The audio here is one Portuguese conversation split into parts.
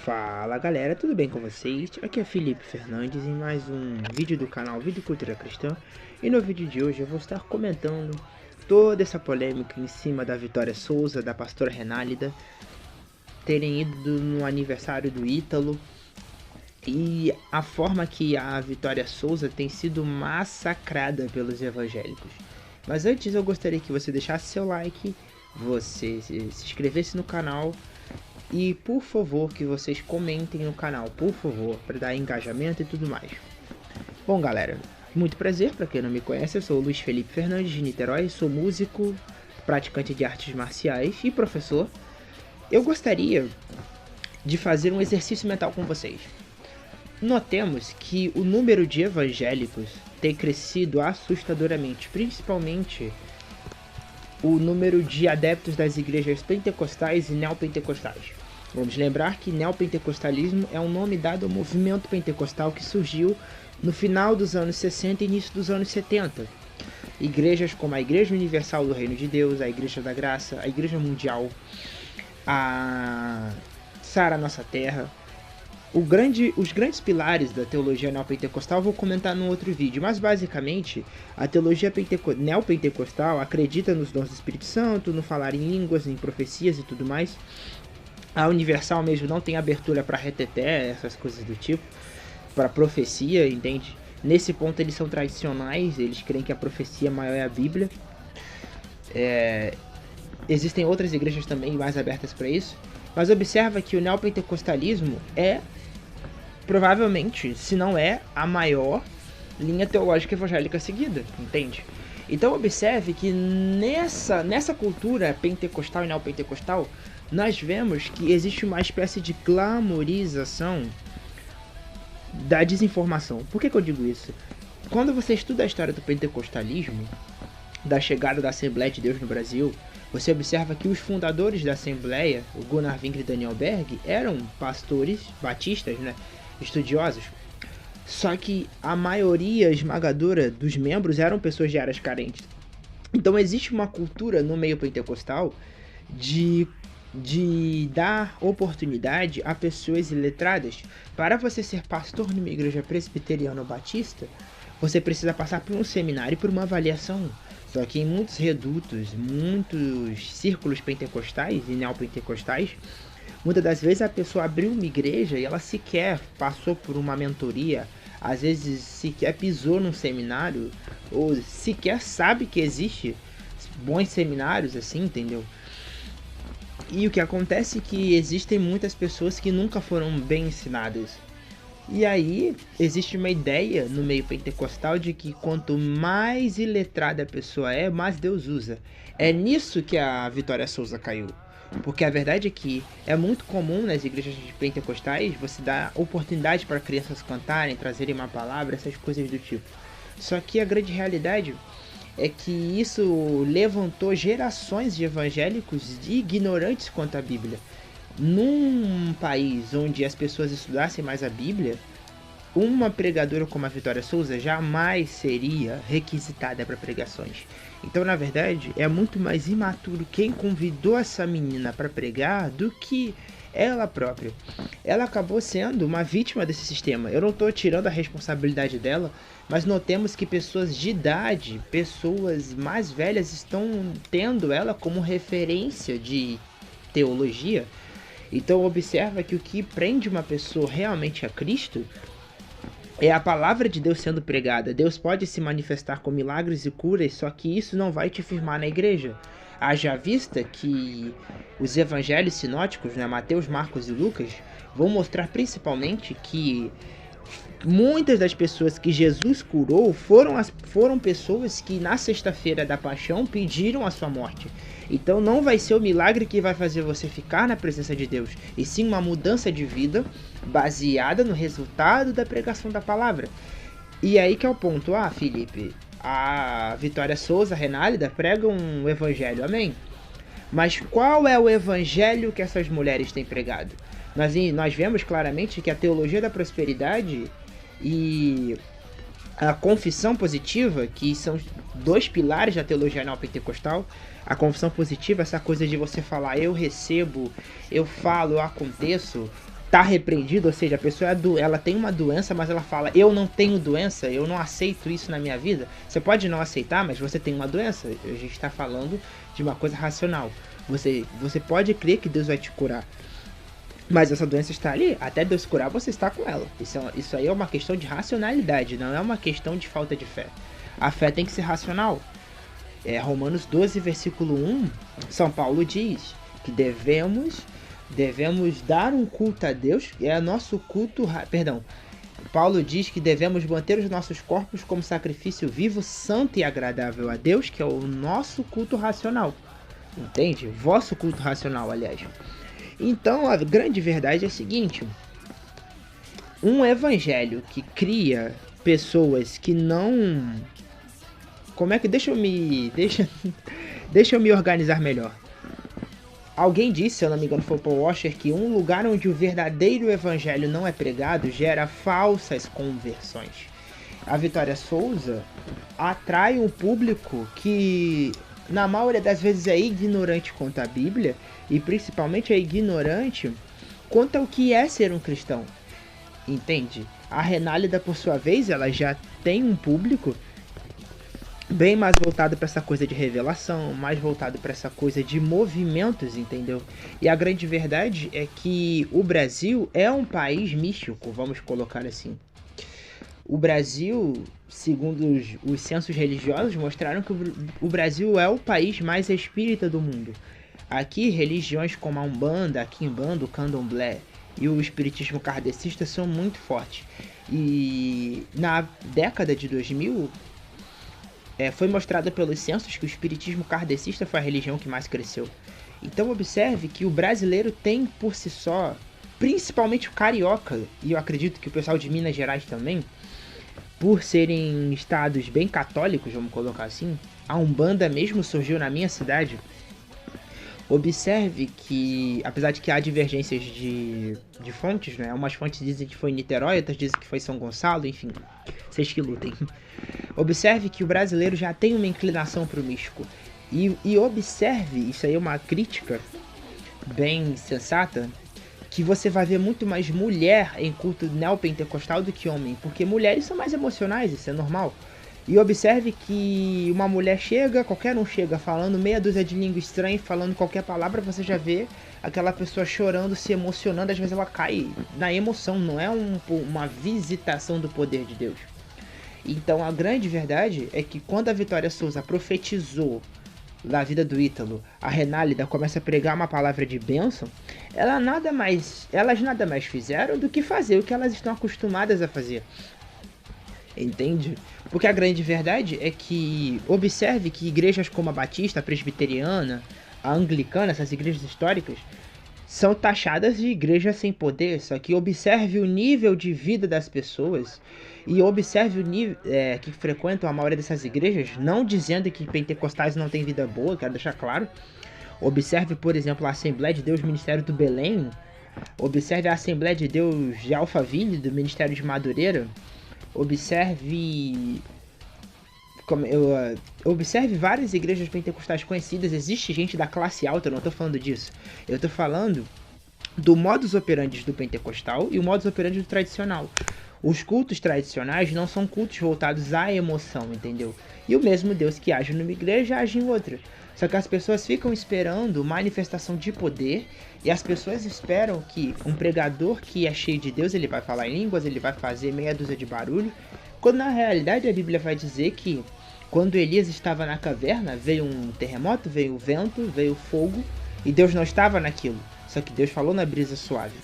Fala galera, tudo bem com vocês? Aqui é Felipe Fernandes em mais um vídeo do canal Vida e Cultura Cristã. E no vídeo de hoje eu vou estar comentando toda essa polêmica em cima da Vitória Souza, da pastora Renálida, terem ido no aniversário do Ítalo e a forma que a Vitória Souza tem sido massacrada pelos evangélicos. Mas antes eu gostaria que você deixasse seu like, você se inscrevesse no canal e por favor que vocês comentem no canal, por favor, para dar engajamento e tudo mais. Bom galera, muito prazer, para quem não me conhece, eu sou o Luiz Felipe Fernandes de Niterói, sou músico, praticante de artes marciais e professor. Eu gostaria de fazer um exercício mental com vocês. Notemos que o número de evangélicos tem crescido assustadoramente, principalmente o número de adeptos das igrejas pentecostais e neopentecostais. Vamos lembrar que neopentecostalismo é um nome dado ao movimento pentecostal que surgiu no final dos anos 60 e início dos anos 70. Igrejas como a Igreja Universal do Reino de Deus, a Igreja da Graça, a Igreja Mundial, a Sara Nossa Terra. Os grandes pilares da teologia neopentecostal eu vou comentar num outro vídeo, mas basicamente a teologia neopentecostal acredita nos dons do Espírito Santo, no falar em línguas, em profecias e tudo mais. A Universal mesmo não tem abertura para reteté, essas coisas do tipo, para profecia, entende? Nesse ponto eles são tradicionais, eles creem que a profecia maior é a Bíblia. Existem outras igrejas também mais abertas para isso, mas observa que o neopentecostalismo é provavelmente, se não é, a maior linha teológica evangélica seguida, entende? Então observe que nessa cultura pentecostal e neopentecostal, nós vemos que existe uma espécie de glamorização da desinformação. Por que eu digo isso? Quando você estuda a história do pentecostalismo, da chegada da Assembleia de Deus no Brasil, você observa que os fundadores da Assembleia, o Gunnar Wingre e Daniel Berg, eram pastores batistas, né? Estudiosos, só que a maioria esmagadora dos membros eram pessoas de áreas carentes. Então existe uma cultura no meio pentecostal de dar oportunidade a pessoas iletradas. Para você ser pastor numa igreja presbiteriana ou batista, você precisa passar por um seminário e por uma avaliação. Só que em muitos redutos, muitos círculos pentecostais e neopentecostais, muitas das vezes a pessoa abriu uma igreja e ela sequer passou por uma mentoria, às vezes sequer pisou num seminário, ou sequer sabe que existe bons seminários assim, entendeu? E o que acontece é que existem muitas pessoas que nunca foram bem ensinadas. E aí existe uma ideia no meio pentecostal de que quanto mais iletrada a pessoa é, mais Deus usa. É nisso que a Vitória Souza caiu. Porque a verdade é que é muito comum nas igrejas pentecostais você dar oportunidade para crianças cantarem, trazerem uma palavra, essas coisas do tipo. Só que a grande realidade é que isso levantou gerações de evangélicos ignorantes quanto à Bíblia. Num país onde as pessoas estudassem mais a Bíblia, uma pregadora como a Vitória Souza jamais seria requisitada para pregações. Então, na verdade, é muito mais imaturo quem convidou essa menina para pregar do que ela própria. Ela acabou sendo uma vítima desse sistema. Eu não estou tirando a responsabilidade dela, mas notemos que pessoas de idade, pessoas mais velhas, estão tendo ela como referência de teologia. Então observa que o que prende uma pessoa realmente a Cristo é a palavra de Deus sendo pregada. Deus pode se manifestar com milagres e curas, só que isso não vai te firmar na igreja. Haja vista que os evangelhos sinóticos, né, Mateus, Marcos e Lucas, vão mostrar principalmente que muitas das pessoas que Jesus curou foram pessoas que na sexta-feira da paixão pediram a sua morte. Então não vai ser o milagre que vai fazer você ficar na presença de Deus, e sim uma mudança de vida baseada no resultado da pregação da palavra. E aí que é o ponto. Felipe, a Vitória Souza, a Renálida, pregam um evangelho, amém? Mas qual é o evangelho que essas mulheres têm pregado? Nós vemos claramente que a teologia da prosperidade e a confissão positiva, que são dois pilares da teologia neopentecostal. A confissão positiva, essa coisa de você falar eu recebo, eu falo, eu aconteço, tá repreendido, ou seja, a pessoa ela tem uma doença, mas ela fala, eu não tenho doença, eu não aceito isso na minha vida. Você pode não aceitar, mas você tem uma doença. A gente está falando de uma coisa racional. Você pode crer que Deus vai te curar, mas essa doença está ali, até Deus curar você está com ela. Isso aí é uma questão de racionalidade, não é uma questão de falta de fé. A fé tem que ser racional. Romanos 12, versículo 1, São Paulo diz que devemos dar um culto a Deus, nosso culto, Paulo diz que devemos manter os nossos corpos como sacrifício vivo, santo e agradável a Deus, que é o nosso culto racional. Entende? Vosso culto racional, aliás. Então, a grande verdade é a seguinte: um evangelho que cria pessoas que não... Deixa eu me organizar melhor. Alguém disse, se eu não me engano foi o Paul Washer, que um lugar onde o verdadeiro evangelho não é pregado gera falsas conversões. A Vitória Souza atrai um público que, na maioria das vezes, é ignorante quanto à Bíblia, e principalmente é ignorante quanto ao que é ser um cristão. Entende? A Renálida, por sua vez, ela já tem um público bem mais voltado para essa coisa de revelação, mais voltado para essa coisa de movimentos, entendeu? E a grande verdade é que o Brasil é um país místico, vamos colocar assim. O Brasil, segundo os censos religiosos, mostraram que o Brasil é o país mais espírita do mundo. Aqui, religiões como a Umbanda, a Quimbanda, o Candomblé e o espiritismo kardecista são muito fortes. E na década de 2000... foi mostrado pelos censos que o espiritismo kardecista foi a religião que mais cresceu. Então observe que o brasileiro tem por si só, principalmente o carioca, e eu acredito que o pessoal de Minas Gerais também, por serem estados bem católicos, vamos colocar assim, a Umbanda mesmo surgiu na minha cidade. Observe que, apesar de que há divergências de fontes, né? Umas fontes dizem que foi em Niterói, outras dizem que foi em São Gonçalo, enfim, vocês que lutem. Observe que o brasileiro já tem uma inclinação para o místico. E observe, isso aí é uma crítica bem sensata, que você vai ver muito mais mulher em culto neopentecostal do que homem, porque mulheres são mais emocionais, isso é normal. E observe que uma mulher chega, qualquer um chega falando meia dúzia de língua estranha, falando qualquer palavra, você já vê aquela pessoa chorando, se emocionando, às vezes ela cai na emoção, não é uma visitação do poder de Deus. Então a grande verdade é que quando a Vitória Souza profetizou na vida do Ítalo, a Renálida começa a pregar uma palavra de bênção, elas nada mais fizeram do que fazer o que elas estão acostumadas a fazer. Entende? Porque a grande verdade é que, observe que igrejas como a Batista, a Presbiteriana, a Anglicana, essas igrejas históricas, são taxadas de igrejas sem poder, só que observe o nível de vida das pessoas e observe o nível que frequentam a maioria dessas igrejas, não dizendo que pentecostais não têm vida boa, quero deixar claro. Observe, por exemplo, a Assembleia de Deus Ministério do Belém, observe a Assembleia de Deus de Alphaville, do Ministério de Madureira. Observe várias igrejas pentecostais conhecidas. Existe gente da classe alta, eu não estou falando disso. Eu estou falando do modus operandi do pentecostal e o modus operandi do tradicional. Os cultos tradicionais não são cultos voltados à emoção, entendeu? E o mesmo Deus que age numa igreja age em outra. Só que as pessoas ficam esperando manifestação de poder e as pessoas esperam que um pregador que é cheio de Deus, ele vai falar em línguas, ele vai fazer meia dúzia de barulho, quando na realidade a Bíblia vai dizer que quando Elias estava na caverna, veio um terremoto, veio o vento, veio o fogo e Deus não estava naquilo, só que Deus falou na brisa suave.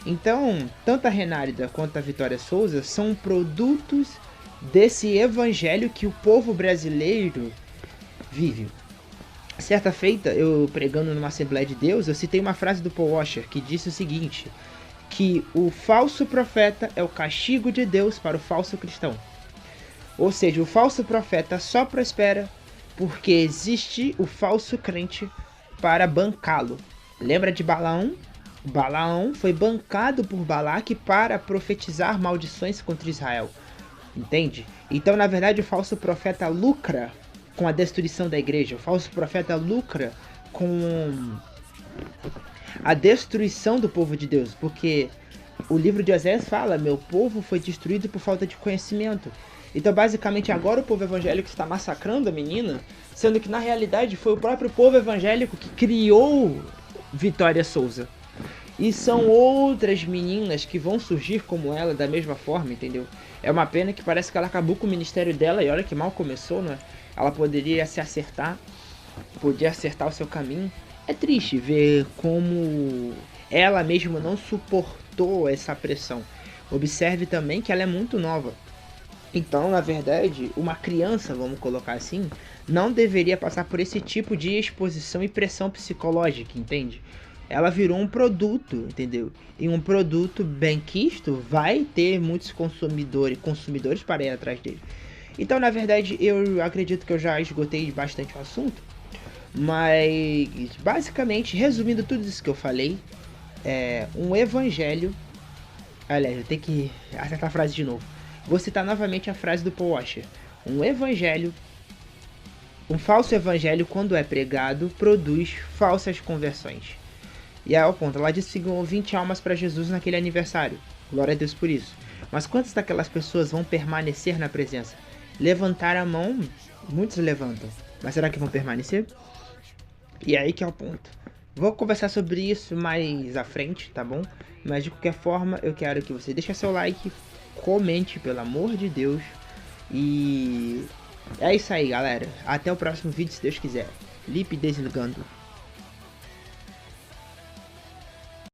Então, tanto a Renálida quanto a Vitória Souza são produtos desse evangelho que o povo brasileiro vive. Certa feita, eu pregando numa Assembleia de Deus, eu citei uma frase do Paul Washer que disse o seguinte, que o falso profeta é o castigo de Deus para o falso cristão. Ou seja, o falso profeta só prospera porque existe o falso crente para bancá-lo. Lembra de Balaão? Balaão foi bancado por Balaque para profetizar maldições contra Israel. Entende? Então, na verdade, o falso profeta lucra com a destruição da igreja. O falso profeta lucra com a destruição do povo de Deus, porque o livro de Oséias fala, meu povo foi destruído por falta de conhecimento. Então basicamente agora o povo evangélico está massacrando a menina, sendo que na realidade foi o próprio povo evangélico que criou Vitória Souza. E são outras meninas que vão surgir como ela da mesma forma, entendeu? É uma pena que parece que ela acabou com o ministério dela, e olha que mal começou, né? Ela poderia se acertar, podia acertar o seu caminho. É triste ver como ela mesma não suportou essa pressão. Observe também que ela é muito nova. Então, na verdade, uma criança, vamos colocar assim, não deveria passar por esse tipo de exposição e pressão psicológica, entende? Ela virou um produto, entendeu? E um produto bem quisto vai ter muitos consumidores para ir atrás dele. Então, na verdade, eu acredito que eu já esgotei bastante o assunto. Mas, basicamente, resumindo tudo isso que eu falei, é um evangelho. Aliás, eu tenho que acertar a frase de novo. Vou citar novamente a frase do Paul Washer. Um falso evangelho, quando é pregado, produz falsas conversões. E aí, ao ponto, ela disse que ganhou 20 almas para Jesus naquele aniversário. Glória a Deus por isso. Mas quantas daquelas pessoas vão permanecer na presença? Levantar a mão, muitos levantam. Mas será que vão permanecer? E aí que é o ponto. Vou conversar sobre isso mais à frente, tá bom? Mas de qualquer forma, eu quero que você deixe seu like, comente, pelo amor de Deus. E é isso aí, galera. Até o próximo vídeo, se Deus quiser. Lipe desligando.